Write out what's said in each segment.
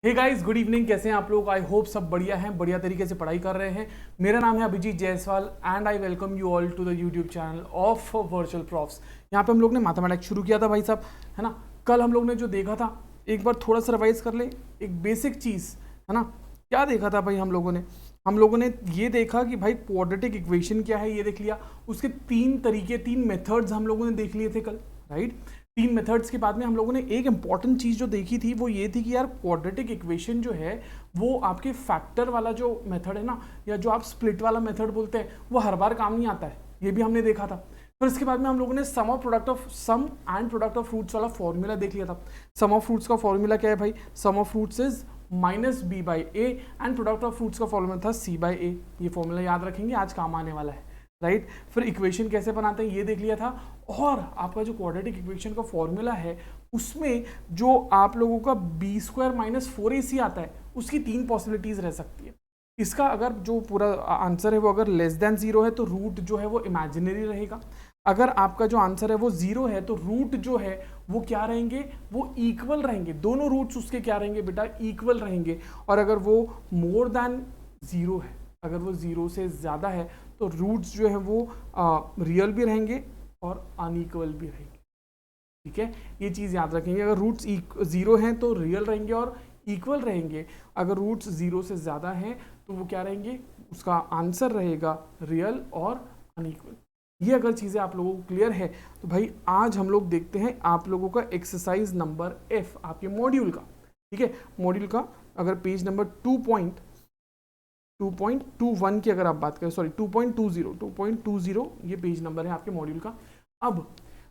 Hey guys, good evening. कैसे हैं आप लोग? आई होप सब बढ़िया हैं, बढ़िया तरीके से पढ़ाई कर रहे हैं। मेरा नाम है Abhijeet Jaiswal and I welcome you all to the YouTube channel of virtual profs. यहाँ पे हम लोग ने मैथमेटिक्स शुरू किया था भाई साहब, है ना। कल हम लोग ने जो देखा था, एक बार थोड़ा सा रिवाइज कर ले। एक बेसिक चीज़, है ना। क्या देखा था भाई हम लोगों ने ये देखा कि भाई क्वाड्रेटिक इक्वेशन क्या है, ये देख लिया। उसके तीन तरीके, तीन मेथड्स हम लोगों ने देख लिए थे कल, राइट। तीन मेथड्स के बाद में हम लोगों ने एक इंपॉर्टेंट चीज़ जो देखी थी वो ये थी कि यार क्वाड्रेटिक इक्वेशन जो है वो आपके फैक्टर वाला जो मेथड है ना, या जो आप स्प्लिट वाला मेथड बोलते हैं, वो हर बार काम नहीं आता है। ये भी हमने देखा था। फिर इसके बाद में हम लोगों ने sum and product of roots वाला फॉर्मूला देख लिया था। सम ऑफ फ्रूट्स का फॉर्मूला क्या है भाई? Sum of roots is minus B by A and product of roots का फॉर्मूला था सी बाई ए। ये फॉर्मूला याद रखेंगे, आज काम आने वाला है, राइट। फिर इक्वेशन कैसे बनाते हैं ये देख लिया था। और आपका जो क्वाड्रेटिक इक्वेशन का फॉर्मूला है उसमें जो आप लोगों का बी स्क्वायर माइनस 4ac आता है, उसकी तीन पॉसिबिलिटीज रह सकती है। इसका अगर जो पूरा आंसर है वो अगर लेस देन जीरो है तो रूट जो है वो इमेजिनरी रहेगा। अगर आपका जो आंसर है वो जीरो है तो रूट जो है वो क्या रहेंगे? वो इक्वल रहेंगे। दोनों रूट्स उसके क्या रहेंगे बेटा? इक्वल रहेंगे। और अगर वो मोर देन जीरो है, अगर वो जीरो से ज़्यादा है तो रूट्स जो है वो रियल भी रहेंगे और अनइक्वल भी रहेंगे, ठीक है। ये चीज़ याद रखेंगे। अगर रूट्स जीरो हैं तो रियल रहेंगे और इक्वल रहेंगे। अगर रूट्स जीरो से ज़्यादा हैं तो वो क्या रहेंगे? उसका आंसर रहेगा रियल और अनइक्वल। ये अगर चीज़ें आप लोगों को क्लियर है तो भाई आज हम लोग देखते हैं आप लोगों का एक्सरसाइज नंबर F आपके मॉड्यूल का, ठीक है। मॉड्यूल का अगर पेज नंबर 2.21 की अगर आप बात करें, सॉरी 2.20 ये पेज नंबर है आपके मॉड्यूल का। अब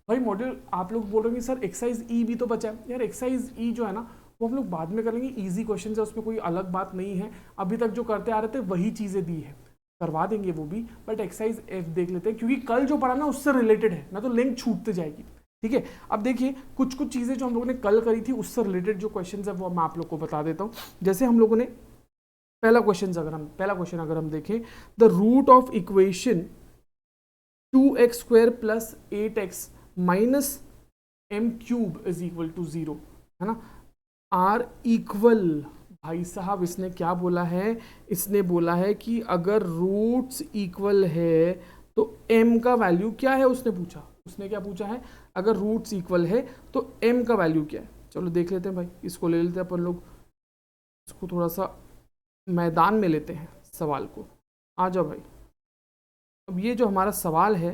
भाई मॉड्यूल आप लोग बोल रहे हैं सर एक्सरसाइज ई भी तो बचा है। यार एक्सरसाइज ई जो है ना वो हम लोग बाद में कर लेंगे। इजी क्वेश्चन है, उसमें कोई अलग बात नहीं है। अभी तक जो करते आ रहे थे वही चीज़ें दी है, करवा देंगे वो भी। बट एक्सरसाइज एफ देख लेते हैं क्योंकि कल जो पढ़ा ना उससे रिलेटेड है ना, तो लिंक छूटते जाएगी, ठीक है। अब देखिए कुछ चीज़ें जो हम लोगों ने कल करी थी उससे रिलेटेड जो क्वेश्चन है वो मैं आप लोग को बता देता हूँ। जैसे हम लोगों ने पहला क्वेश्चन अगर हम देखें, the root of equation 2x square plus 8x minus m cube is equal to 0, है ना, आर इक्वल। भाई साहब इसने क्या बोला है? इसने बोला है कि अगर रूट्स इक्वल है तो m का वैल्यू क्या है? उसने क्या पूछा है? अगर रूट्स इक्वल है तो m का वैल्यू क्या है? चलो देख लेते हैं भाई, इसको ले लेते हैं अपन लोग, इसको थोड़ा सा मैदान में लेते हैं सवाल को। आ जाओ भाई। अब ये जो हमारा सवाल है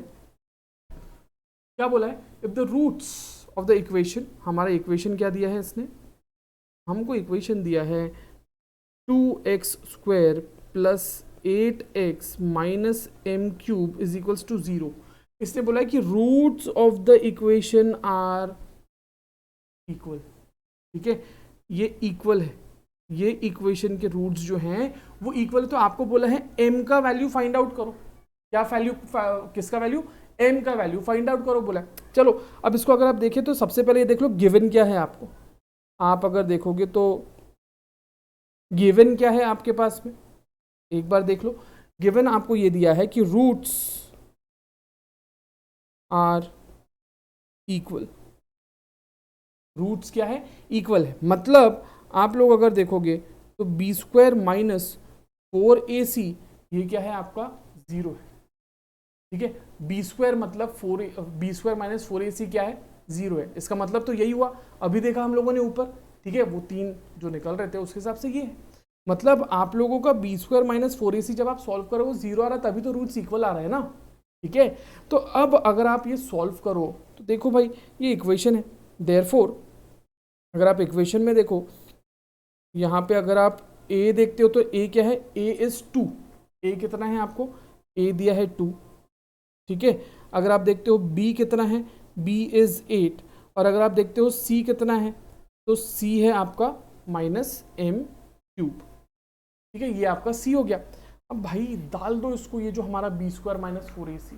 क्या बोला है? If the roots of the equation, हमारा इक्वेशन क्या दिया है इसने? हमको इक्वेशन दिया है 2x square plus 8x minus m cube is equals to 0। इसने बोला है कि roots of the equation are equal, ठीक है। ये इक्वल है, ये इक्वेशन के रूट्स जो हैं वो इक्वल है। तो आपको बोला है m का वैल्यू फाइंड आउट करो। क्या वैल्यू? किसका वैल्यू? m का वैल्यू फाइंड आउट करो बोला। चलो अब इसको अगर आप देखें तो सबसे पहले ये देख लो गिवन क्या है आपको। आप अगर देखोगे तो गिवन क्या है आपके पास में, एक बार देख लो। गिवन आपको ये दिया है कि रूट्स आर इक्वल। रूट्स क्या है? इक्वल है। मतलब आप लोग अगर देखोगे तो बी स्क्वायर माइनस 4ac ये क्या है आपका? 0 है, ठीक है। बी स्क्वायर मतलब बी स्क्वायर माइनस 4ac क्या है? 0 है। इसका मतलब तो यही हुआ, अभी देखा हम लोगों ने ऊपर, ठीक है। वो तीन जो निकल रहे थे उसके हिसाब से ये है। मतलब आप लोगों का बी स्क्वायर माइनस 4ac जब आप सॉल्व करो वो 0 आ रहा है, तभी तो रूट्स इक्वल आ रहा है ना, ठीक है। तो अब अगर आप ये सॉल्व करो तो देखो भाई ये इक्वेशन है। देयरफॉर अगर आप इक्वेशन में देखो, यहाँ पे अगर आप a देखते हो तो a क्या है? a is 2। a कितना है आपको? a दिया है 2, ठीक है। अगर आप देखते हो b कितना है? b is 8। और अगर आप देखते हो c कितना है तो c है आपका माइनस m क्यूब, ठीक है। ये आपका c हो गया। अब भाई डाल दो इसको, ये जो हमारा बी स्क्वायर माइनस 4ac,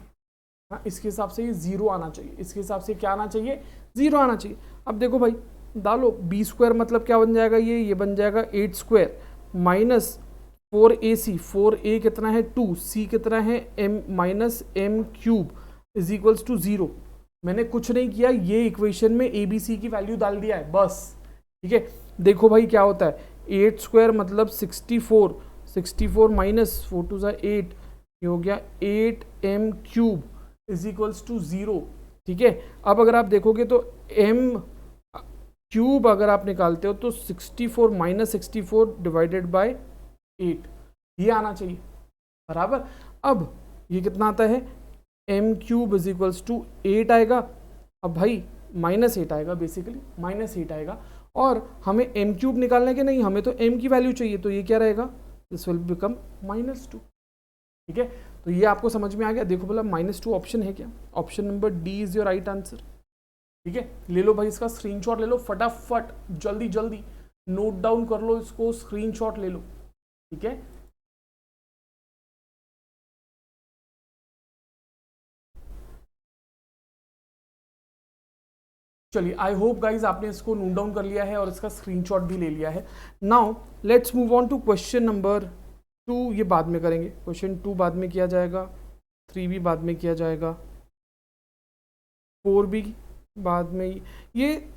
हाँ, इसके हिसाब से ये 0 आना चाहिए। इसके हिसाब से क्या आना चाहिए? 0 आना चाहिए। अब देखो भाई डालो, बी स्क्वायर मतलब क्या बन जाएगा? ये बन जाएगा 8 स्क्वायर माइनस 4ac, 4a कितना है? 2, c कितना है? m minus m cube is equals to 0। मैंने कुछ नहीं किया, ये इक्वेशन में a b c की वैल्यू डाल दिया है बस, ठीक है। देखो भाई क्या होता है, 8 स्क्वायर मतलब 64, 64 माइनस 4 टू ज़ा 8, ये हो गया 8m cube is equals to 0। ठीक है, अब अगर आप देखोगे तो m क्यूब अगर आप निकालते हो तो 64 माइनस 64 डिवाइडेड बाय 8, ये आना चाहिए बराबर। अब ये कितना आता है, m cube is equals to 8 आएगा। अब भाई -8 आएगा, बेसिकली -8 आएगा, और हमें m क्यूब निकालने के नहीं, हमें तो m की वैल्यू चाहिए, तो ये क्या रहेगा, दिस विल बिकम -2। ठीक है, तो ये आपको समझ में आ गया। देखो बोला -2 ऑप्शन है क्या, option number D is your right answer. ठीक है, ले लो भाई इसका स्क्रीनशॉट ले लो फटाफट, जल्दी जल्दी नोट डाउन कर लो इसको, स्क्रीनशॉट ले लो। ठीक है, चलिए आई होप गाइज आपने इसको नोट डाउन कर लिया है और इसका स्क्रीनशॉट भी ले लिया है। Now let's move on to question number 2। ये बाद में करेंगे, क्वेश्चन 2 बाद में किया जाएगा, 3 भी बाद में किया जाएगा, 4 भी बाद में। ये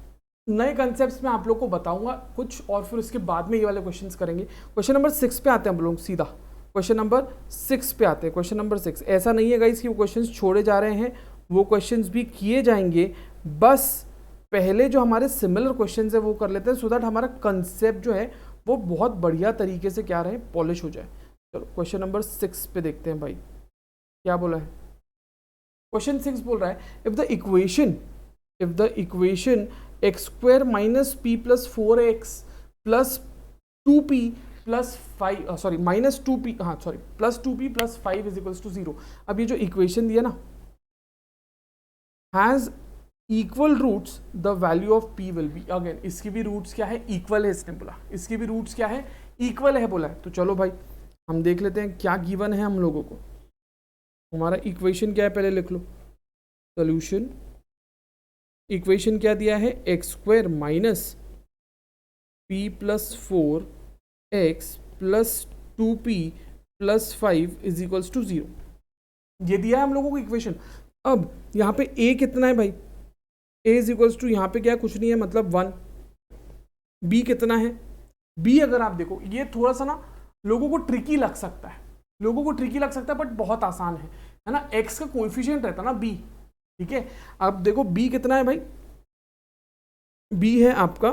नए कंसेप्ट्स में आप लोग को बताऊंगा कुछ, और फिर उसके बाद में ये वाले क्वेश्चंस करेंगे। क्वेश्चन नंबर 6 पे आते हैं हम लोग सीधा, क्वेश्चन नंबर 6 पे आते हैं। क्वेश्चन नंबर 6, ऐसा नहीं है गाइस कि वो क्वेश्चंस छोड़े जा रहे हैं, वो क्वेश्चंस भी किए जाएंगे, बस पहले जो हमारे सिमिलर क्वेश्चंस है वो कर लेते हैं, सो दैट हमारा कंसेप्ट जो है वो बहुत बढ़िया तरीके से क्या रहे, पॉलिश हो जाए। चलो क्वेश्चन नंबर 6 पे देखते हैं भाई क्या बोला है। क्वेश्चन 6 बोल रहा है if the equation x square minus p plus 4x plus 2p plus 5 sorry minus 2p, हाँ sorry plus 2p plus 5 is equals to 0। अब ये जो इक्वेशन दिया ना, has equal roots the value of p will be, again इसकी भी roots क्या है, इक्वल है, इसने बोला इसकी भी रूट्स क्या है, इक्वल है बोला है। तो चलो भाई हम देख लेते हैं क्या गिवन है हम लोगों को। हमारा इक्वेशन क्या है पहले लिख लो, सोल्यूशन। इक्वेशन क्या दिया है, x square minus p plus 4x plus 2p plus 5 is equals to 0, ये दिया है हम लोगों को इक्वेशन। अब यहाँ पे a कितना है भाई, a इज इक्वल्स टू यहाँ पे क्या है, कुछ नहीं है मतलब 1। b कितना है, b अगर आप देखो ये थोड़ा सा ना लोगों को ट्रिकी लग सकता है, बट बहुत आसान है ना। x का कोएफिशिएंट रहता है ना b, ठीक है। अब देखो b कितना है भाई, b है आपका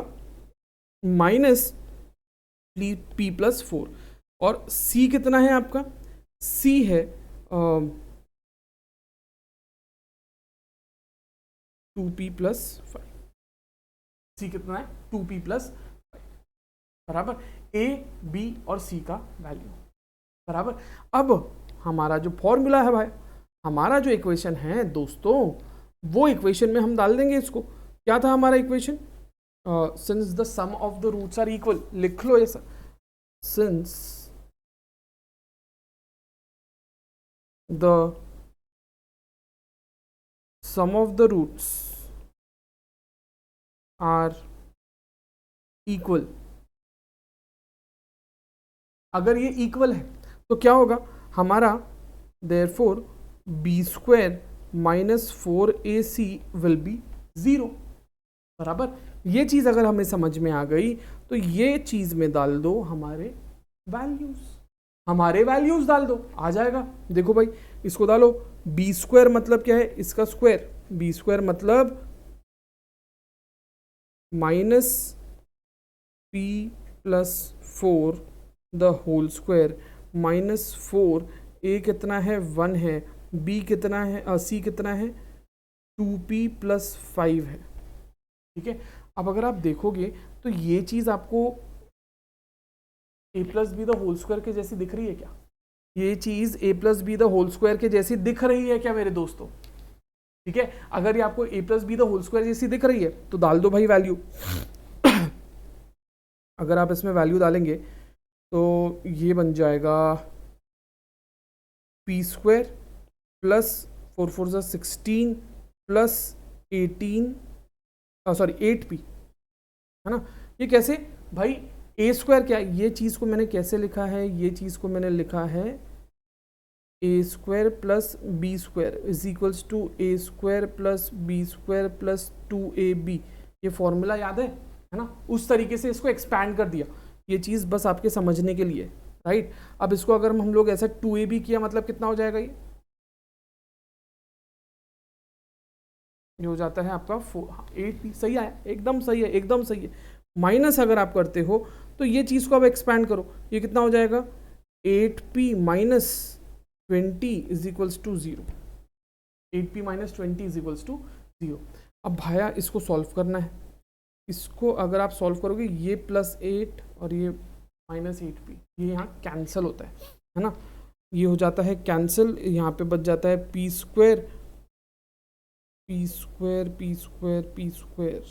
माइनस p प्लस 4, और c कितना है आपका, c है 2p प्लस 5, c कितना है 2p प्लस 5 बराबर a b और c का वैल्यू बराबर। अब हमारा जो फॉर्मूला है भाई, हमारा जो इक्वेशन है दोस्तों, वो इक्वेशन में हम डाल देंगे इसको। क्या था हमारा equation, since the sum of the roots are equal, लिख लो ये sir, since the sum of the roots are equal, अगर ये इक्वल है तो क्या होगा हमारा, therefore b square minus 4ac will be 0 बराबर। ये चीज़ अगर हमें समझ में आ गई तो ये चीज़ में डाल दो हमारे वैल्यूज डाल दो, आ जाएगा। देखो भाई इसको डालो, बी स्क्वायर मतलब क्या है, इसका स्क्वायर, बी स्क्वायर मतलब minus p plus 4 the whole square minus 4, a कितना है 1 है, b कितना है c कितना है 2p प्लस 5 है, ठीक है। अब अगर आप देखोगे तो ये चीज़ आपको a plus B the whole square के जैसी दिख रही है क्या, ये चीज़ a plus B the whole square के जैसी दिख रही है क्या मेरे दोस्तों, ठीक है। अगर ये आपको a plus B the whole square जैसी दिख रही है तो डाल दो भाई वैल्यू। अगर आप इसमें वैल्यू डालेंगे तो ये बन जाएगा p square plus 4 4 16 plus 18 sorry 8p, है ना। ये कैसे भाई, a स्क्वायर क्या है, ये चीज़ को मैंने कैसे लिखा है, ये चीज़ को मैंने लिखा है a square plus B square is equals to a square plus B square plus 2ab। ये फॉर्मूला याद है ना, उस तरीके से इसको एक्सपैंड कर दिया। ये चीज़ बस आपके समझने के लिए, राइट। अब इसको अगर हम लोग ऐसा 2ab किया मतलब कितना हो जाएगा, ये हो जाता है आपका 8p। सही है, एकदम सही है, एकदम सही है। माइनस अगर आप करते हो तो ये चीज़ को अब एक्सपैंड करो, ये कितना हो जाएगा 8p minus 20 is equals to 0। 8p minus 20 is equals to 0। अब भाया इसको सॉल्व करना है, इसको अगर आप सॉल्व करोगे ये +8 और ये -8p, ये यहाँ कैंसिल होता है ना, ये हो जाता है कैंसिल, यहाँ पे बच जाता है p square p square p square p square,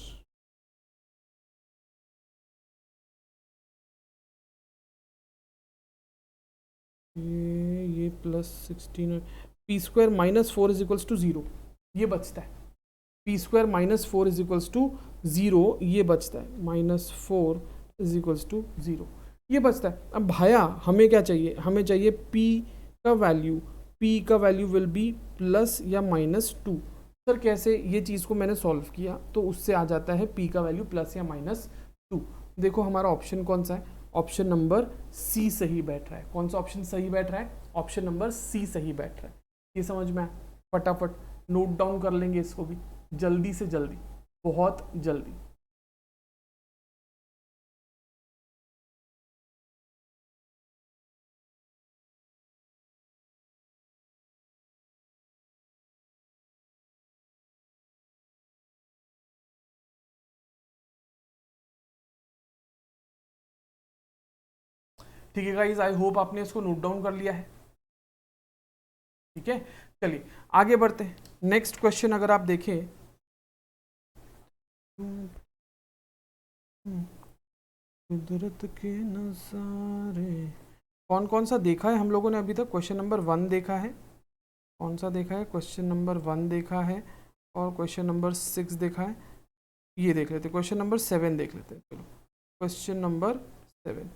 ये +16 p square -4 is equals to 0, ये बचता है। p square -4 is equals to 0, ये बचता है, -4 इज इक्वल्स टू 0, ये बचता है। अब भाया हमें क्या चाहिए, हमें चाहिए p का वैल्यू विल बी प्लस या -2। सर कैसे, ये चीज़ को मैंने सॉल्व किया तो उससे आ जाता है p का वैल्यू प्लस या -2। देखो हमारा ऑप्शन कौन सा है, ऑप्शन नंबर सी सही बैठ रहा है। कौन सा ऑप्शन सही बैठ रहा है, ऑप्शन नंबर सी सही बैठ रहा है। ये समझ में आया, फटाफट नोट डाउन कर लेंगे इसको भी, जल्दी से जल्दी, बहुत जल्दी। ठीक है गाइज, आई होप आपने इसको नोट डाउन कर लिया है। ठीक है, चलिए आगे बढ़ते हैं। नेक्स्ट क्वेश्चन अगर आप देखें, कुदरत के नज़ारे, कौन कौन सा देखा है हम लोगों ने अभी तक। क्वेश्चन नंबर 1 देखा है, कौन सा देखा है, क्वेश्चन नंबर 1 देखा है, और क्वेश्चन नंबर 6 देखा है। ये देख लेते, क्वेश्चन नंबर 7 देख लेते हैं। चलो क्वेश्चन नंबर 7,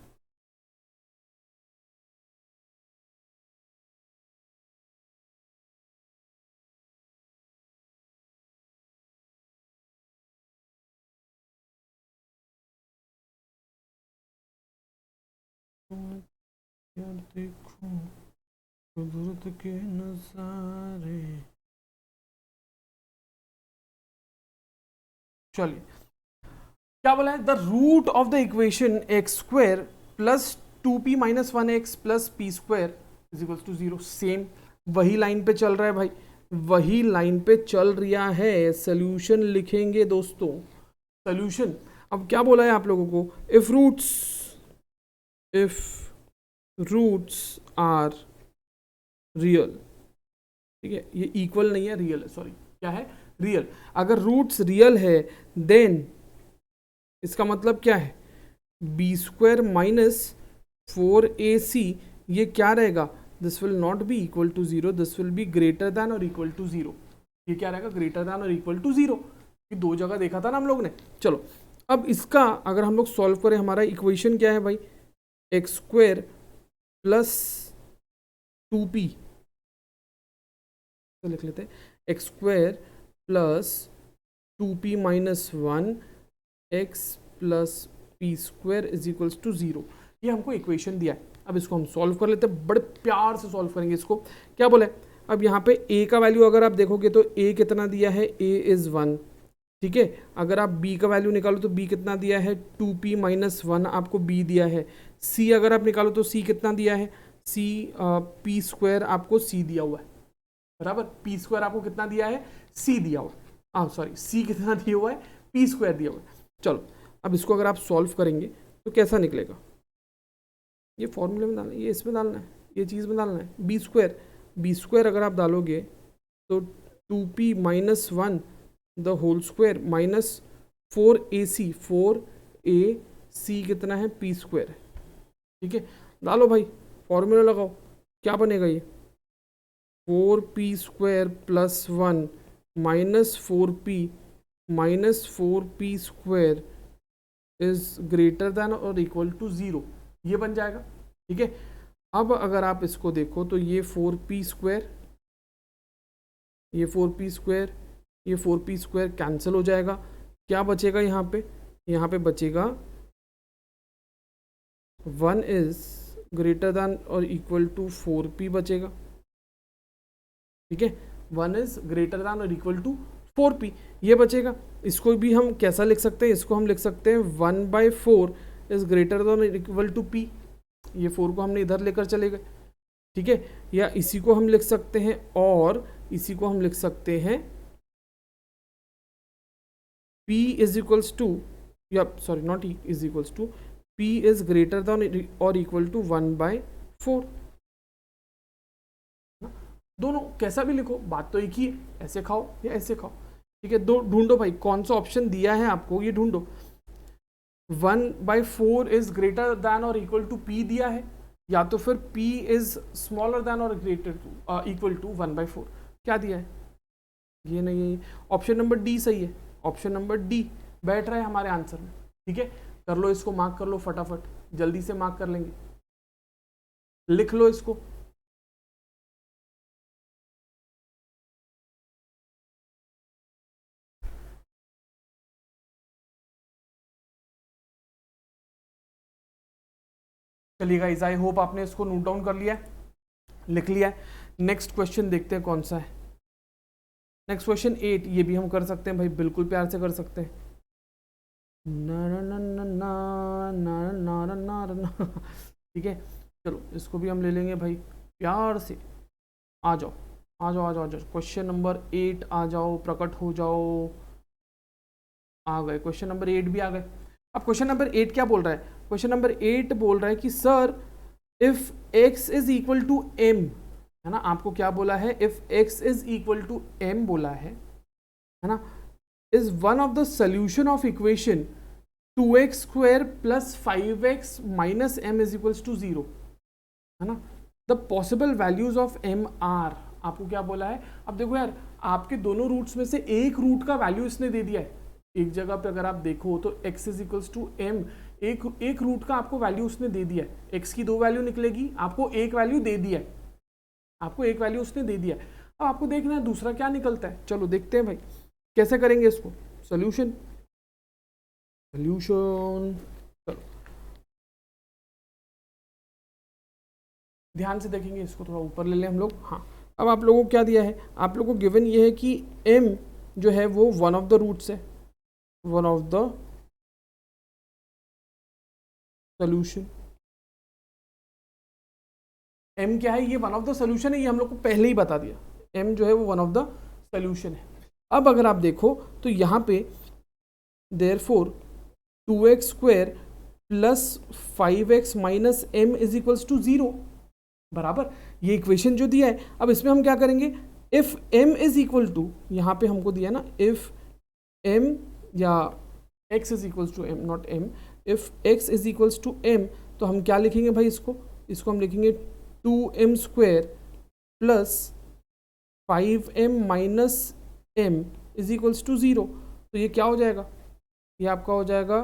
यार देखो कुदरत के नज़ारे। चलिए क्या बोला है, the root of the equation x square plus 2p minus 1x plus P square is equal to 0। Same वही लाइन पे चल रहा है भाई, वही लाइन पे चल रहा है। सोल्यूशन लिखेंगे दोस्तों, सोल्यूशन। अब क्या बोला है आप लोगों को, इफ रूट्स आर रियल, ठीक है, ये इक्वल नहीं है, रियल है, सॉरी क्या है, रियल। अगर रूट्स रियल है देन इसका मतलब क्या है, बी स्क्वायर माइनस 4ac, ये क्या रहेगा, this will not be equal to 0, this will be greater than और इक्वल टू 0। ये क्या रहेगा, ग्रेटर दैन और इक्वल टू 0। ये दो जगह देखा था ना हम लोग ने। चलो अब इसका अगर हम लोग सॉल्व करें, हमारा इक्वेशन क्या है भाई, एक्स स्क्वायर प्लस 2p, तो लिख लेते हैं X square plus 2p minus 1 X plus P square is equals to 0। ये हमको इक्वेशन दिया है। अब इसको हम सॉल्व कर लेते हैं, बड़े प्यार से सॉल्व करेंगे इसको। क्या बोले, अब यहाँ पे a का वैल्यू अगर आप देखोगे तो a कितना दिया है, a इज़ 1, ठीक है। अगर आप b का वैल्यू निकालो तो b कितना दिया है, 2p माइनस 1 आपको b दिया है। c अगर आप निकालो तो c कितना दिया है, c p स्क्वायर आपको c दिया हुआ है, बराबर। p स्क्वायर आपको कितना दिया है, c दिया हुआ है, सॉरी c कितना दिया हुआ है, p स्क्वायर दिया हुआ है। चलो अब इसको अगर आप सॉल्व करेंगे तो कैसा निकलेगा, ये फॉर्मूले में डालना है, ये इसमें डालना है, ये चीज़ में डालना है, बी स्क्वायर अगर आप डालोगे तो 2p minus 1 the whole square minus 4ac, 4ac कितना है, p स्क्वायर है, ठीक है। डालो भाई, फॉर्मूला लगाओ, क्या बनेगा ये, 4p square plus 1 minus 4p square is greater than और इक्वल टू 0, ये बन जाएगा, ठीक है। अब अगर आप इसको देखो तो ये 4p स्क्वायर, ये 4p स्क्वायर, ये 4p स्क्वायर कैंसिल हो जाएगा। क्या बचेगा यहाँ पे बचेगा 1 इज ग्रेटर दैन और इक्वल टू 4p बचेगा, ठीक है। 1 इज ग्रेटर दैन और इक्वल टू 4p ये बचेगा। इसको भी हम कैसा लिख सकते हैं, इसको हम लिख सकते हैं 1/4 इज ग्रेटर दैन और इक्वल टू p। ये 4 को हमने इधर लेकर चले गए, ठीक है। या इसी को हम लिख सकते हैं, और इसी को हम लिख सकते हैं p इज इक्वल्स टू, या sorry not is equals to, p is greater than और इक्वल टू 1/4। दोनों कैसा भी लिखो, बात तो एक ही है, ऐसे खाओ या ऐसे खाओ, ठीक है। दो ढूंढो भाई, कौन सा ऑप्शन दिया है आपको, ये ढूंढो। 1/4 इज ग्रेटर दैन और इक्वल टू p दिया है, या तो फिर p इज स्मॉलर दैन और ग्रेटर टू इक्वल टू 1/4 क्या दिया है, ये नहीं है। ऑप्शन नंबर डी सही है, ऑप्शन नंबर डी बैठ रहा है हमारे आंसर में, ठीक है। कर लो इसको, मार्क कर लो फटाफट, जल्दी से मार्क कर लेंगे, लिख लो इसको। चलिए गाइस, आई होप आपने इसको नोट डाउन कर लिया है, लिख लिया है। नेक्स्ट क्वेश्चन देखते हैं कौन सा है। नेक्स्ट क्वेश्चन 8, ये भी हम कर सकते हैं भाई, बिल्कुल प्यार से कर सकते हैं। ठीक है, चलो इसको भी हम ले लेंगे भाई प्यार से। आ जाओ आ जाओ आ जाओ आ जाओ, क्वेश्चन नंबर 8 आ जाओ, प्रकट हो जाओ। आ गए, क्वेश्चन नंबर 8 भी आ गए। अब क्वेश्चन नंबर 8 क्या बोल रहा है, क्वेश्चन नंबर 8 बोल रहा है कि sir if x is equal to m, है ना, आपको क्या बोला है, if x is equal to m बोला है ना, is one of the solution of equation 2x square plus 5x minus m is equals to 0, है ना। The possible values of m are, आपको क्या बोला है। अब देखो यार, आपके दोनों रूट्स में से एक रूट का वैल्यू इसने दे दिया है। एक जगह पे अगर आप देखो तो x is equals to m, एक रूट का आपको वैल्यू उसने दे दिया है। x की 2 वैल्यू निकलेगी, आपको एक वैल्यू दे दिया है, आपको एक वैल्यू उसने दे दिया है। अब आपको देखना है दूसरा क्या निकलता है। चलो देखते हैं भाई कैसे करेंगे इसको, सोल्यूशन। चलो ध्यान से देखेंगे इसको, थोड़ा ऊपर ले लें हम लोग। हाँ, अब आप लोगों को क्या दिया है, आप लोगों को गिवन ये है कि m जो है वो वन ऑफ द रूट्स है, one of the solution. m क्या है, ये वन ऑफ द सोल्यूशन है, ये हम लोग को पहले ही बता दिया। m जो है वो वन ऑफ द सोल्यूशन है। अब अगर आप देखो तो यहाँ पे therefore 2x square plus 5x minus m is equals to 0 बराबर, ये इक्वेशन जो दिया है। अब इसमें हम क्या करेंगे, if m is equal to, यहाँ पे हमको दिया ना इफ m या x is equals to m, not m, if x is equals to m, तो हम क्या लिखेंगे भाई, इसको हम लिखेंगे 2m square plus 5m minus m is equals to 0। तो ये क्या हो जाएगा, ये आपका हो जाएगा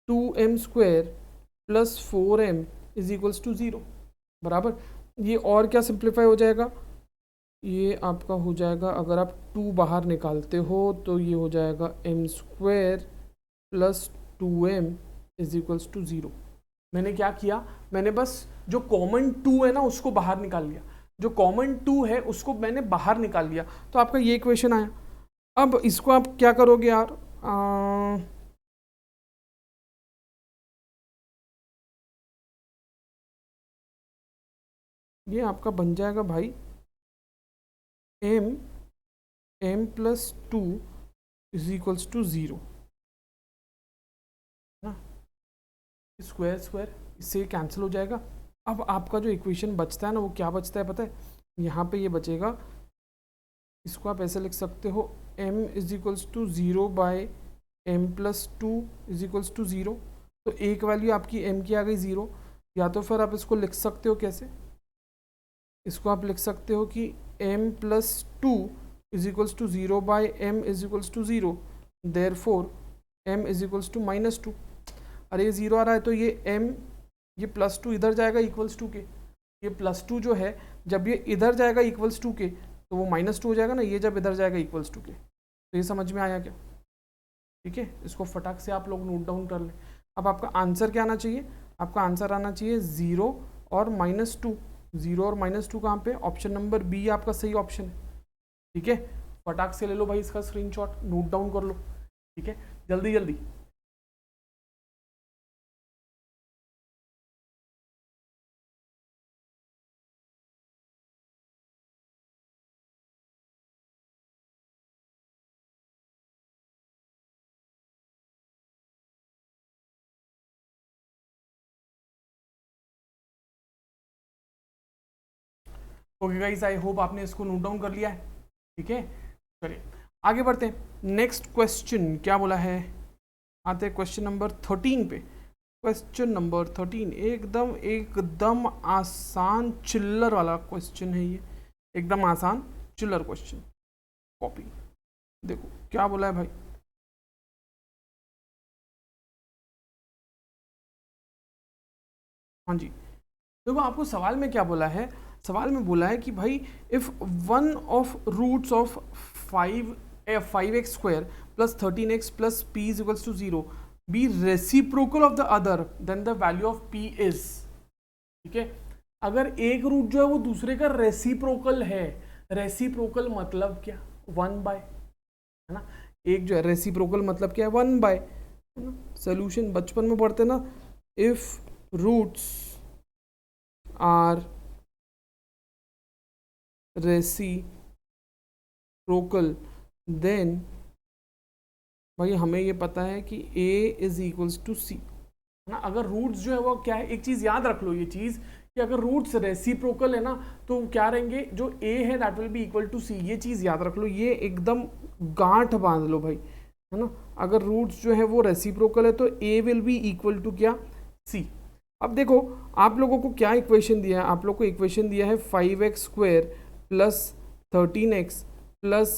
2m square plus 4m is equals to 0 बराबर। ये और क्या सिंप्लीफाई हो जाएगा, ये आपका हो जाएगा, अगर आप 2 बाहर निकालते हो तो ये हो जाएगा m square plus 2m is equals to 0। मैंने क्या किया, मैंने बस जो कॉमन 2 है ना उसको बाहर निकाल लिया, जो कॉमन 2 है उसको मैंने बाहर निकाल लिया, तो आपका ये इक्वेशन आया। अब इसको आप क्या करोगे यार, ये आपका बन जाएगा भाई m plus 2 is equals to 0 ना, स्क्वायर स्क्वायर इससे कैंसिल हो जाएगा। अब आपका जो इक्वेशन बचता है ना, वो क्या बचता है पता है, यहाँ पे ये बचेगा, इसको आप ऐसे लिख सकते हो m is equals to 0 by m plus 2 is equals to 0। तो एक वैल्यू आपकी m की आ गई 0, या तो फिर आप इसको लिख सकते हो कैसे, इसको आप लिख सकते हो कि m plus 2 is equals to 0 by m is equals to 0, therefore m is equals to minus 2। अरे ये 0 आ रहा है तो ये m, ये प्लस 2 इधर जाएगा इक्वल्स टू के, ये प्लस 2 जो है जब ये इधर जाएगा इक्वल्स टू के तो वो माइनस 2 हो जाएगा ना, ये जब इधर जाएगा इक्वल्स टू के। तो ये समझ में आया क्या, ठीक है। इसको फटाक से आप लोग नोट डाउन कर लें। अब आपका आंसर क्या आना चाहिए, आपका आंसर आना चाहिए 0 और -2। 0 और -2 कहाँ पे? ऑप्शन नंबर बी आपका सही ऑप्शन है। ठीक है, फटाक से ले लो भाई इसका स्क्रीनशॉट, नोट डाउन कर लो। ठीक है, जल्दी जल्दी। ओके गाइस, आई होप आपने इसको नोट डाउन कर लिया है। ठीक है, चलिए आगे बढ़ते हैं। नेक्स्ट क्वेश्चन क्या बोला है, आते हैं क्वेश्चन नंबर 13 पे। क्वेश्चन नंबर 13 एकदम एकदम आसान चिल्लर वाला क्वेश्चन है ये, एकदम आसान चिल्लर क्वेश्चन। कॉपी देखो क्या बोला है भाई। हाँ जी, देखो आपको सवाल में क्या बोला है। सवाल में बोला है कि भाई if one of roots of 5x² plus 13x plus p is equals to 0 be reciprocal of the other then the value of p is. ठीक है, अगर एक रूट जो है वो दूसरे का रेसिप्रोकल है, रेसिप्रोकल मतलब क्या? 1/, है ना। एक जो है रेसिप्रोकल मतलब क्या है? 1/, है ना। सोल्यूशन बचपन में पढ़ते ना, if roots are reciprocal then भाई हमें ये पता है कि a is equals to c, है ना। अगर रूट्स जो है वो क्या है, एक चीज याद रख लो ये चीज कि अगर रूट्स रेसिप्रोकल है ना तो क्या रहेंगे, जो a है that will be equal to c। ये चीज याद रख लो, ये एकदम गांठ बांध लो भाई, है ना। अगर रूट्स जो है वो रेसिप्रोकल है तो a will be equal to क्या? c। अब देखो आप लोगों को क्या इक्वेशन दिया है, आप लोग को इक्वेशन दिया है 5x² plus 13x plus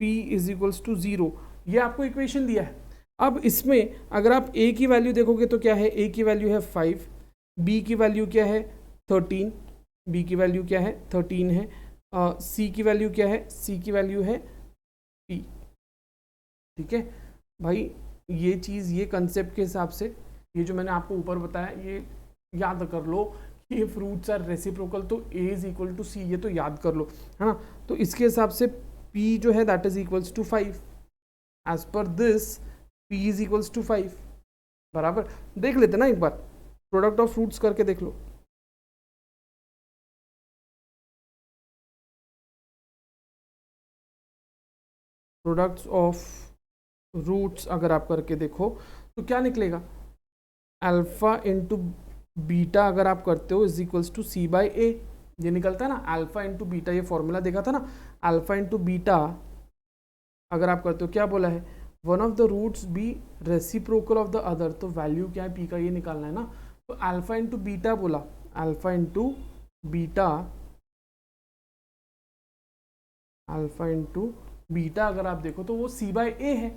p is equals to 0, ये आपको इक्वेशन दिया है। अब इसमें अगर आप a की वैल्यू देखोगे तो क्या है, a की वैल्यू है 5, b की वैल्यू क्या है 13, b की वैल्यू क्या है 13 है, c की वैल्यू क्या है, c की वैल्यू है p। ठीक है भाई, ये चीज़ ये कंसेप्ट के हिसाब से ये जो मैंने आपको ऊपर बताया ये याद कर लो कि इफ रूट्स आर रेसिप्रोकल तो a is equal to c, ये तो याद कर लो, है ना। तो इसके हिसाब से p जो है that is equals to 5, as per this p is equals to 5 बराबर। देख लेते ना एक बार, प्रोडक्ट ऑफ रूट्स करके देख लो। प्रोडक्ट्स ऑफ रूट्स अगर आप करके देखो तो क्या निकलेगा, अल्फा इंटू बीटा अगर आप करते हो इज इक्वल्स टू c/a, ये निकलता है ना। अल्फा इंटू बीटा, ये फॉर्मूला देखा था ना, अल्फा इंटू बीटा अगर आप करते हो क्या बोला है, one of the roots be reciprocal of the other, तो वैल्यू क्या है p का ये निकालना है ना। तो अल्फा इंटू बीटा बोला, alpha into beta, alpha into beta अगर आप देखो तो वो c/a है।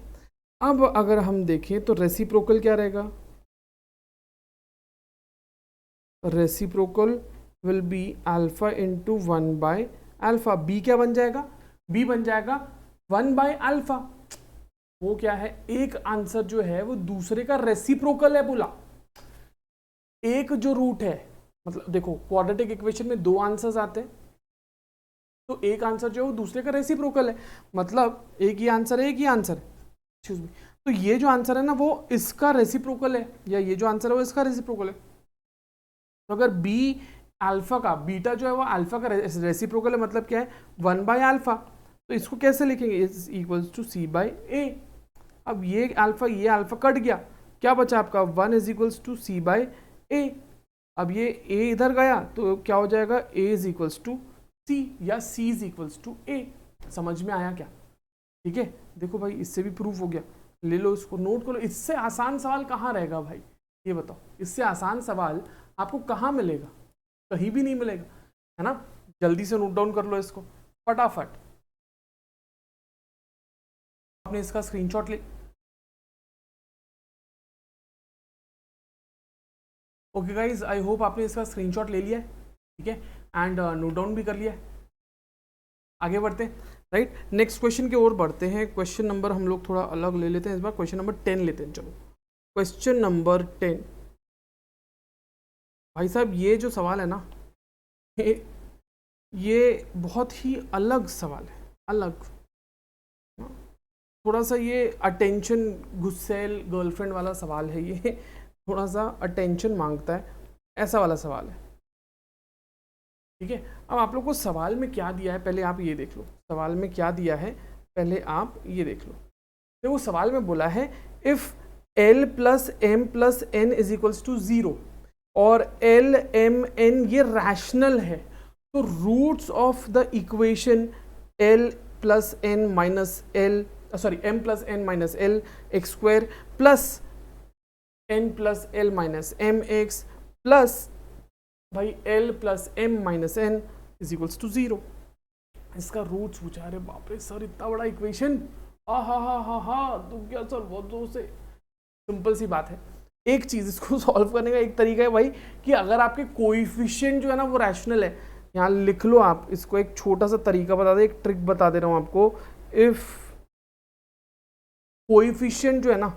अब अगर हम देखें तो रेसिप्रोकल क्या रहेगा, reciprocal will be alpha into 1/अल्फा। बी क्या बन जाएगा, बी बन जाएगा 1/अल्फा। वो क्या है, एक आंसर जो है वो दूसरे का रेसिप्रोकल है बोला। एक जो रूट है, मतलब देखो क्वाड्रेटिक इक्वेशन में दो आंसर्स आते हैं, तो एक आंसर जो है वो दूसरे का रेसिप्रोकल है, मतलब एक ही आंसर है, एक ही आंसर है, एक्सक्यूज मी। तो ये जो आंसर है ना वो इसका रेसिप्रोकल है, या ये जो आंसर है वो इसका रेसिप्रोकल है। तो अगर b अल्फा का, बीटा जो है वो अल्फा का रेसिप्रोकल है, मतलब क्या है 1/अल्फा, तो इसको कैसे लिखेंगे, इज इक्वल्स टू c/a। अब ये अल्फा कट गया, क्या बचा आपका 1 इज इक्वल्स टू c/a। अब ये a इधर गया तो क्या हो जाएगा, a is equals to c या c is equals to a। समझ में आया क्या? ठीक है, देखो भाई इससे भी प्रूफ हो गया, ले लो इसको, नोट करो। इससे आसान सवाल कहाँ रहेगा भाई, ये बताओ, इससे आसान सवाल आपको कहाँ मिलेगा? कहीं भी नहीं मिलेगा, है ना। जल्दी से नोट डाउन कर लो इसको फटाफट। आपने इसका स्क्रीनशॉट ले, ओके गाइज, आई होप आपने इसका स्क्रीनशॉट ले लिया है, ठीक है, एंड नोट डाउन भी कर लिया है। आगे बढ़ते हैं, राइट। नेक्स्ट क्वेश्चन की ओर बढ़ते हैं। क्वेश्चन नंबर हम लोग थोड़ा अलग ले लेते हैं, इस बार क्वेश्चन नंबर 10 लेते हैं। चलो क्वेश्चन नंबर 10, भाई साहब ये जो सवाल है ना, ये बहुत ही अलग सवाल है, अलग। थोड़ा सा ये अटेंशन गुस्सेल गर्लफ्रेंड वाला सवाल है, ये थोड़ा सा अटेंशन मांगता है, ऐसा वाला सवाल है। ठीक है, अब आप लोग को सवाल में क्या दिया है पहले आप ये देख लो। सवाल में क्या दिया है पहले आप ये देख लो। देखो सवाल में बोला है if L plus M plus N is equals to 0 और L M N ये रैशनल है, तो roots of the equation L plus N minus L M plus N minus L X square plus N plus L minus M X plus भाई L plus M minus N is equals to 0। इसका roots पूछा। अरे बाप रे sir, इतना बड़ा equation, हा तो क्या सर बहुत जोर से। सिंपल सी बात है, एक चीज इसको सॉल्व करने का एक तरीका है भाई कि अगर आपके कोएफिशिएंट जो है ना वो रैशनल है, यहाँ लिख लो आप इसको। एक छोटा सा तरीका बता दे, एक ट्रिक बता दे रहा हूँ आपको। इफ कोएफिशिएंट जो है ना,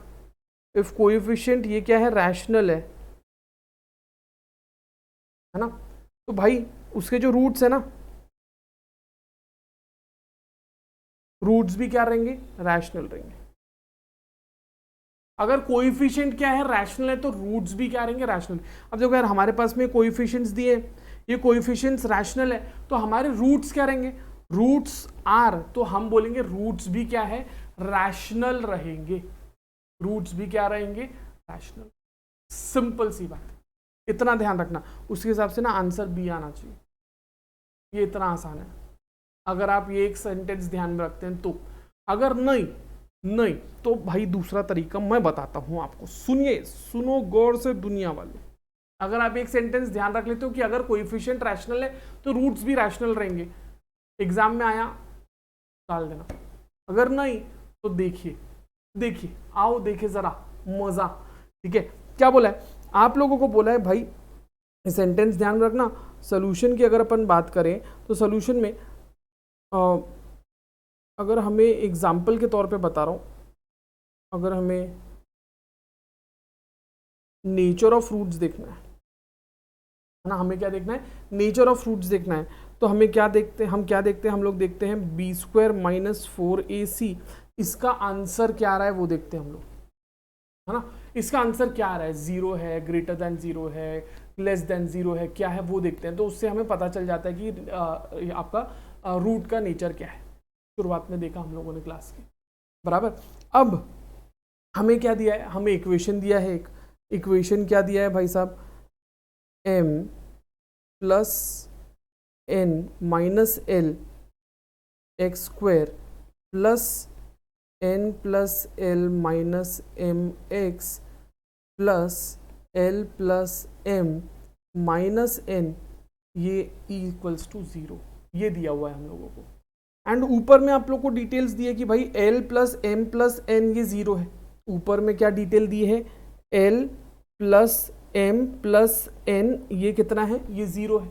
इफ कोएफिशिएंट ये क्या है, रैशनल है ना, तो भाई उसके जो रूट्स है ना, रूट्स भी क्या रहेंगे, रैशनल रहेंगे। अगर कोएफिशिएंट क्या है, रैशनल है, तो रूट्स भी क्या रहेंगे, रैशनल। अब देखो यार हमारे पास में कोएफिशिएंट्स दिए, ये कोएफिशिएंट्स रैशनल है, तो हमारे रूट्स क्या रहेंगे, रूट्स आर, तो हम बोलेंगे रूट्स भी क्या है, रैशनल रहेंगे। रूट्स भी क्या रहेंगे, रैशनल। सिंपल सी बात, इतना ध्यान रखना। उसके हिसाब से ना आंसर बी आना चाहिए, ये इतना आसान है अगर आप ये एक सेंटेंस ध्यान में रखते हैं तो। अगर नहीं तो भाई दूसरा तरीका मैं बताता हूं आपको, सुनिए, सुनो गौर से दुनिया वाले। अगर आप एक सेंटेंस ध्यान रख लेते हो कि अगर कोएफिशिएंट रैशनल है तो रूट्स भी रैशनल रहेंगे, एग्जाम में आया डाल देना। अगर नहीं तो देखिए आओ देखे जरा मजा। ठीक है, क्या बोला है आप लोगों को, बोला है भाई सेंटेंस ध्यान में रखना। सोल्यूशन की अगर अपन बात करें तो सोल्यूशन में अगर हमें एग्जाम्पल के तौर पे बता रहा हूँ, अगर हमें नेचर ऑफ फ्रूट्स देखना है ना, हमें क्या देखना है, नेचर ऑफ फ्रूट्स देखना है, तो हमें क्या देखते हैं, हम लोग देखते हैं बी स्क्वायर माइनस 4ac। इसका आंसर क्या आ रहा है वो देखते हैं हम लोग, है ना। इसका आंसर क्या आ रहा है, 0 है, ग्रेटर देन 0 है, लेस देन 0 है, क्या है वो देखते हैं। तो उससे हमें पता चल जाता है कि आपका रूट का नेचर क्या है। शुरुआत में देखा हम लोगों ने क्लास के, बराबर। अब हमें क्या दिया है, हमें इक्वेशन दिया है, एक इक्वेशन क्या दिया है भाई साहब, m plus n minus L X square plus n plus L minus M X plus L plus M minus N, ये इक्वल्स टू 0, ये दिया हुआ है हम लोगों को। एंड ऊपर में आप लोग को डिटेल्स दी है कि भाई l plus M plus N ये 0 है। ऊपर में क्या डिटेल दी है, l plus M plus N ये कितना है, ये 0 है।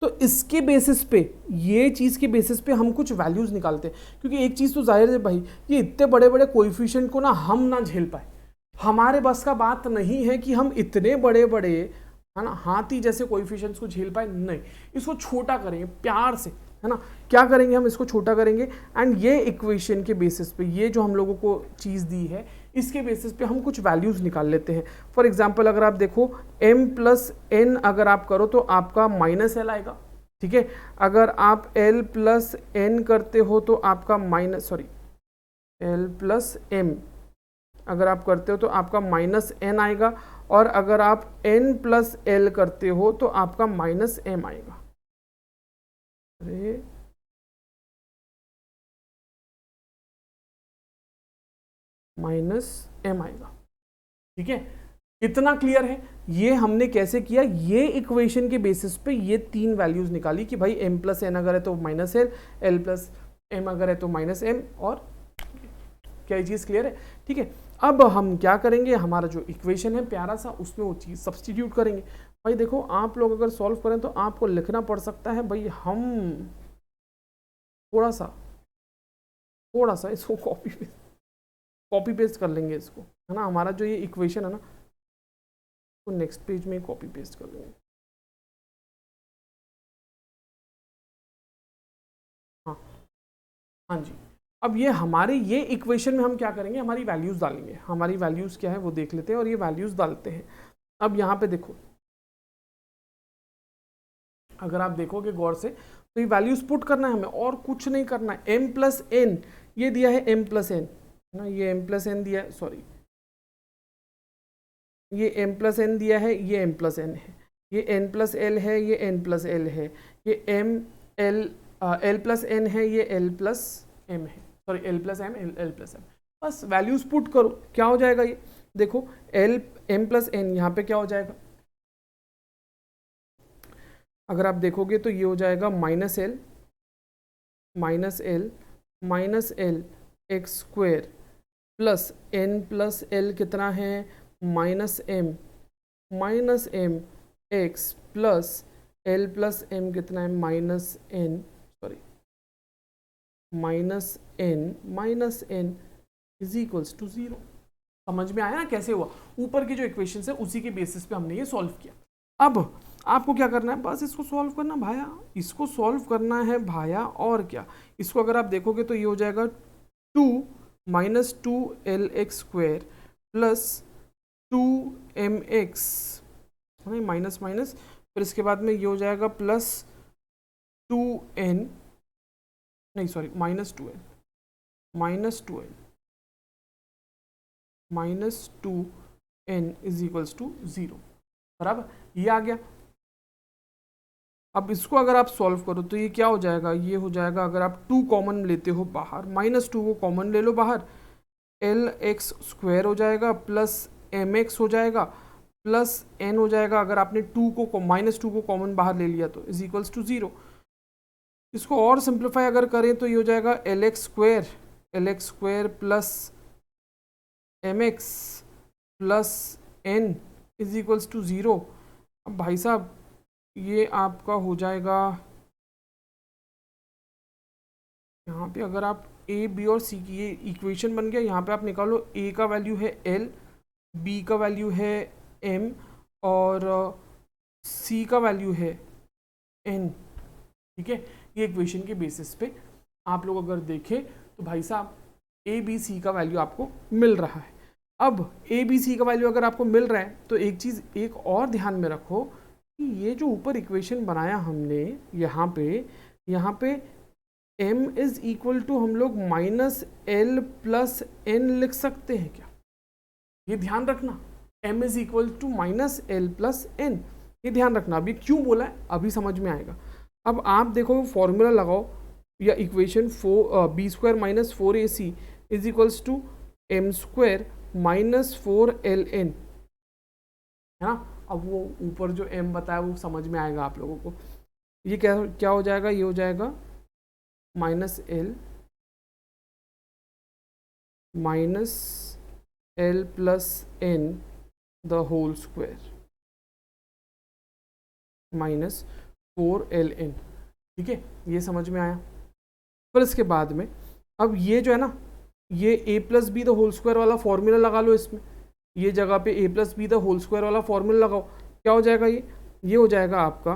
तो इसके बेसिस पे, ये चीज़ के बेसिस पे हम कुछ वैल्यूज़ निकालते हैं, क्योंकि एक चीज़ तो जाहिर है भाई, ये इतने बड़े बड़े कोएफिशिएंट को ना हम ना झेल पाए, हमारे बस का बात नहीं है कि हम इतने बड़े बड़े, है ना, हाथी जैसे कोएफिशिएंट्स को झेल पाए। नहीं, इसको छोटा करेंगे प्यार से, है ना। क्या करेंगे हम, इसको छोटा करेंगे एंड ये इक्वेशन के बेसिस पे, ये जो हम लोगों को चीज़ दी है इसके बेसिस पे हम कुछ वैल्यूज़ निकाल लेते हैं। फॉर एग्जांपल अगर आप देखो m प्लस एन अगर आप करो तो आपका माइनस एल आएगा। ठीक है, अगर आप l प्लस एन करते हो तो आपका l प्लस m अगर आप करते हो तो आपका माइनस n आएगा, और अगर आप n प्लस l करते हो तो आपका माइनस m आएगा। अरे माइनस m आएगा। ठीक है, इतना क्लियर है। ये हमने कैसे किया, ये इक्वेशन के बेसिस पे ये तीन वैल्यूज निकाली कि भाई m प्लस एन अगर है तो माइनस एल प्लस एम अगर है तो माइनस एम, और क्या ये चीज़ क्लियर है। ठीक है, अब हम क्या करेंगे, हमारा जो इक्वेशन है प्यारा सा, उसमें वो चीज़ सब्सटीट्यूट करेंगे। भाई देखो आप लोग अगर सॉल्व करें तो आपको लिखना पड़ सकता है, भाई हम थोड़ा सा इसको कॉपी पेस्ट कर लेंगे इसको, है ना। हमारा जो ये इक्वेशन है ना, तो नेक्स्ट पेज में कॉपी पेस्ट कर लेंगे। हाँ जी। अब ये हमारे ये इक्वेशन में हम क्या करेंगे, हमारी वैल्यूज़ डालेंगे। हमारी वैल्यूज़ क्या है वो देख लेते हैं और ये वैल्यूज़ डालते हैं। अब यहाँ पे देखो, अगर आप देखोगे गौर से तो ये वैल्यूज़ पुट करना है हमें और कुछ नहीं करना है। m प्लस एन ये दिया है, m प्लस एन ना, ये m प्लस एन दिया है, सॉरी ये m प्लस एन दिया है, ये m प्लस एन है, ये n प्लस एल है, ये n प्लस एल है, ये m L L plus N है, ये l प्लस एम है, sorry L plus M, L plus M. बस वैल्यूज पुट करो, क्या हो जाएगा ये देखो, एल एम प्लस एन यहाँ पे क्या हो जाएगा, अगर आप देखोगे तो ये हो जाएगा minus L minus L minus L X square plus L कितना है minus M X plus M कितना है minus N, sorry minus N is equals to 0। समझ में आया ना कैसे हुआ, ऊपर की जो इक्वेशन है उसी के बेसिस पे हमने ये सॉल्व किया। अब आपको क्या करना है, बस इसको सॉल्व करना भाया, इसको सॉल्व करना है भाया, और क्या। इसको अगर आप देखोगे तो ये हो जाएगा 2 माइनस 2lx² प्लस 2mx, नहीं माइनस माइनस, फिर इसके बाद में ये हो जाएगा प्लस 2n, नहीं sorry minus 2n minus 2n is equals to 0, बराबर, ये आ गया। अब इसको अगर आप सॉल्व करो तो ये क्या हो जाएगा, ये हो जाएगा, अगर आप 2 कॉमन लेते हो बाहर, -2 को कॉमन ले लो बाहर, lx² हो जाएगा प्लस mx हो जाएगा प्लस n हो जाएगा, अगर आपने -2 को कॉमन बाहर ले लिया तो इज इक्वल्स टू 0। इसको और सिंप्लीफाई अगर करें तो ये हो जाएगा lx² plus mx plus n is equals to 0। अब भाई साहब ये आपका हो जाएगा, यहाँ पे अगर आप a b और c की, ये इक्वेशन बन गया, यहाँ पे आप निकालो, a का वैल्यू है l, b का वैल्यू है m और c का वैल्यू है n, ठीक है। ये इक्वेशन के बेसिस पे आप लोग अगर देखें तो भाई साहब a b c का वैल्यू आपको मिल रहा है। अब a b c का वैल्यू अगर आपको मिल रहा है तो एक चीज़ एक और ध्यान में रखो कि ये जो ऊपर इक्वेशन बनाया हमने यहाँ पे m इज इक्वल टू हम लोग -l प्लस n लिख सकते हैं क्या, ये ध्यान रखना, m is equal to -l plus n, ये ध्यान रखना। अभी क्यों बोला है अभी समझ में आएगा। अब आप देखो फॉर्मूला लगाओ या equation b² minus 4ac is equals to m² minus 4ln, है ना। अब वो ऊपर जो m बताया वो समझ में आएगा आप लोगों को। ये क्या हो जाएगा, ये हो जाएगा -l minus l plus n the whole square minus 4ln, ठीक है, ये समझ में आया। फिर इसके बाद में अब ये जो है ना, ये a plus B the whole square वाला फॉर्मूला लगा लो इसमें, ये जगह पे a plus B the whole square वाला फॉर्मूला लगाओ, क्या हो जाएगा, ये हो जाएगा आपका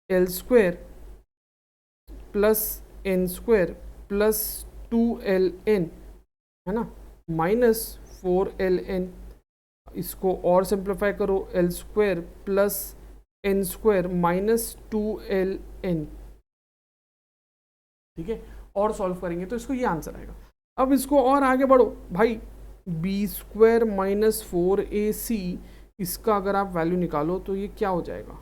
l² plus n² plus 2ln, है ना, माइनस 4ln। इसको और सिंप्लीफाई करो, l² plus n² minus 2ln, ठीक है, और सॉल्व करेंगे तो इसको ये आंसर आएगा। अब इसको और आगे बढ़ो भाई, b² माइनस 4ac, इसका अगर आप वैल्यू निकालो तो ये क्या हो जाएगा,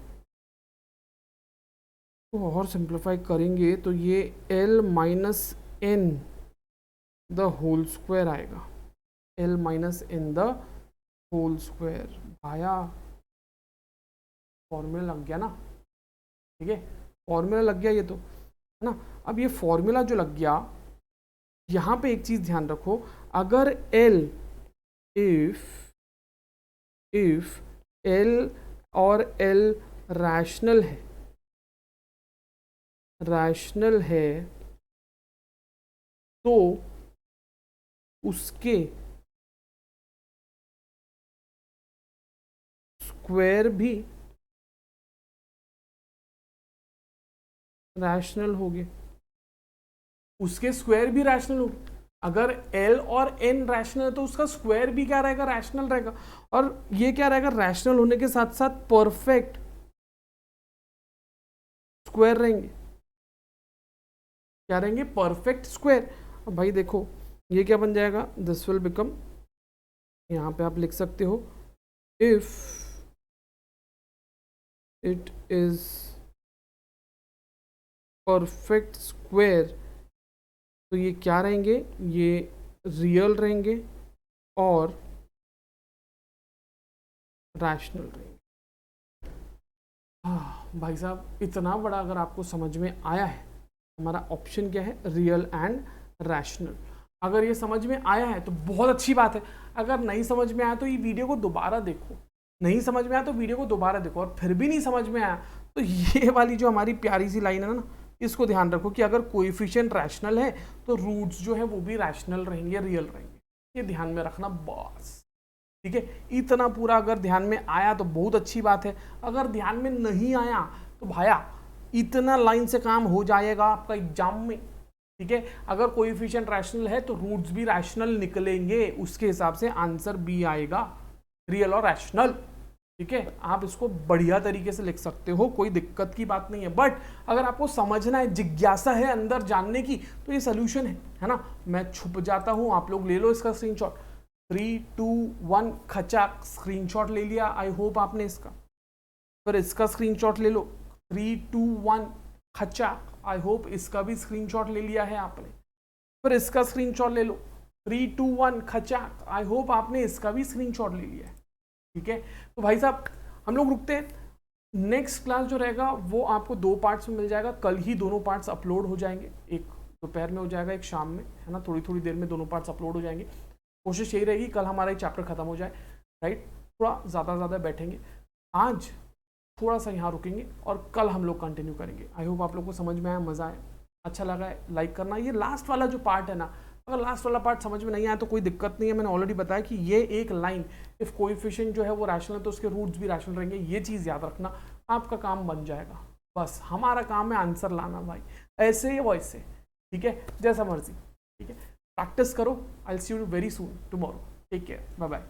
तो और सिंप्लीफाई करेंगे तो ये l minus n the whole square आएगा, l minus n the whole square. भाया फॉर्मूला लग गया ना, ठीक है, फॉर्मूला लग गया ये तो, है ना। अब ये फॉर्मूला जो लग गया, यहाँ पे एक चीज़ ध्यान रखो, अगर l इफ l और l रैशनल है तो उसके स्क्वायर भी रैशनल होंगे, उसके स्क्वायर भी रैशनल होंगे। अगर एल और एन रैशनल है तो उसका स्क्वायर भी क्या रहेगा, रैशनल रहेगा। और ये क्या रहेगा, रैशनल होने के साथ साथ परफेक्ट स्क्वायर रहेंगे। क्या रहेंगे, परफेक्ट स्क्वायर। अब भाई देखो ये क्या बन जाएगा, दिस विल बिकम, यहां पे आप लिख सकते हो if it is perfect square, तो ये क्या रहेंगे, ये रियल रहेंगे और रैशनल रहेंगे। भाई साहब इतना बड़ा अगर आपको समझ में आया है, हमारा ऑप्शन क्या है, रियल एंड रैशनल। अगर ये समझ में आया है तो बहुत अच्छी बात है। अगर नहीं समझ में आया तो ये वीडियो को दोबारा देखो, नहीं समझ में आया तो वीडियो को दोबारा देखो, और फिर भी नहीं समझ में आया तो ये वाली जो हमारी प्यारी सी लाइन है ना, इसको ध्यान रखो कि अगर कोएफिशिएंट रैशनल है तो रूट्स जो है वो भी रैशनल रहेंगे, रियल रहेंगे। ये ध्यान में रखना बस, ठीक है। इतना पूरा अगर ध्यान में आया तो बहुत अच्छी बात है। अगर ध्यान में नहीं आया तो भाया इतना लाइन से काम हो जाएगा आपका एग्जाम में, ठीक है। अगर कोएफिशिएंट रैशनल है तो रूट्स भी रैशनल निकलेंगे, उसके हिसाब से आंसर भी आएगा, रियल और रैशनल, ठीक है। आप इसको बढ़िया तरीके से लिख सकते हो, कोई दिक्कत की बात नहीं है। बट अगर आपको समझना है, जिज्ञासा है अंदर जानने की, तो ये सोल्यूशन है ना। मैं छुप जाता हूं, आप लोग ले लो इसका स्क्रीनशॉट। 3, 2, 1 खचाक, स्क्रीनशॉट ले लिया, आई होप आपने इसका। फिर इसका स्क्रीनशॉट ले लो, 3, 2, 1 खचाक, आई होप इसका भी स्क्रीनशॉट ले लिया है आपने। फिर इसका स्क्रीनशॉट ले लो, 3, 2, 1 खचाक, आई होप आपने इसका भी स्क्रीनशॉट ले लिया है, ठीक है। तो भाई साहब हम लोग रुकते हैं। नेक्स्ट क्लास जो रहेगा वो आपको 2 पार्ट्स में मिल जाएगा। कल ही दोनों पार्ट्स अपलोड हो जाएंगे, एक दोपहर में हो जाएगा, एक शाम में, है ना। थोड़ी थोड़ी देर में दोनों पार्ट्स अपलोड हो जाएंगे। कोशिश यही रहेगी कल हमारा ये चैप्टर खत्म हो जाए, राइट। थोड़ा ज़्यादा बैठेंगे, आज थोड़ा सा यहाँ रुकेंगे और कल हम लोग कंटिन्यू करेंगे। आई होप आप लोग को समझ में आया, मज़ा आया, अच्छा लगा है, लाइक करना। ये लास्ट वाला जो पार्ट है ना, अगर लास्ट वाला पार्ट समझ में नहीं आया तो कोई दिक्कत नहीं है। मैंने ऑलरेडी बताया कि ये एक लाइन, इफ कोएफिशिएंट जो है वो रैशनल है तो उसके रूट्स भी रैशनल रहेंगे। ये चीज़ याद रखना, आपका काम बन जाएगा। बस हमारा काम है आंसर लाना भाई, ऐसे या वैसे, ठीक है, जैसा मर्जी, ठीक है। प्रैक्टिस करो। I will see you very soon tomorrow. Take care, bye bye.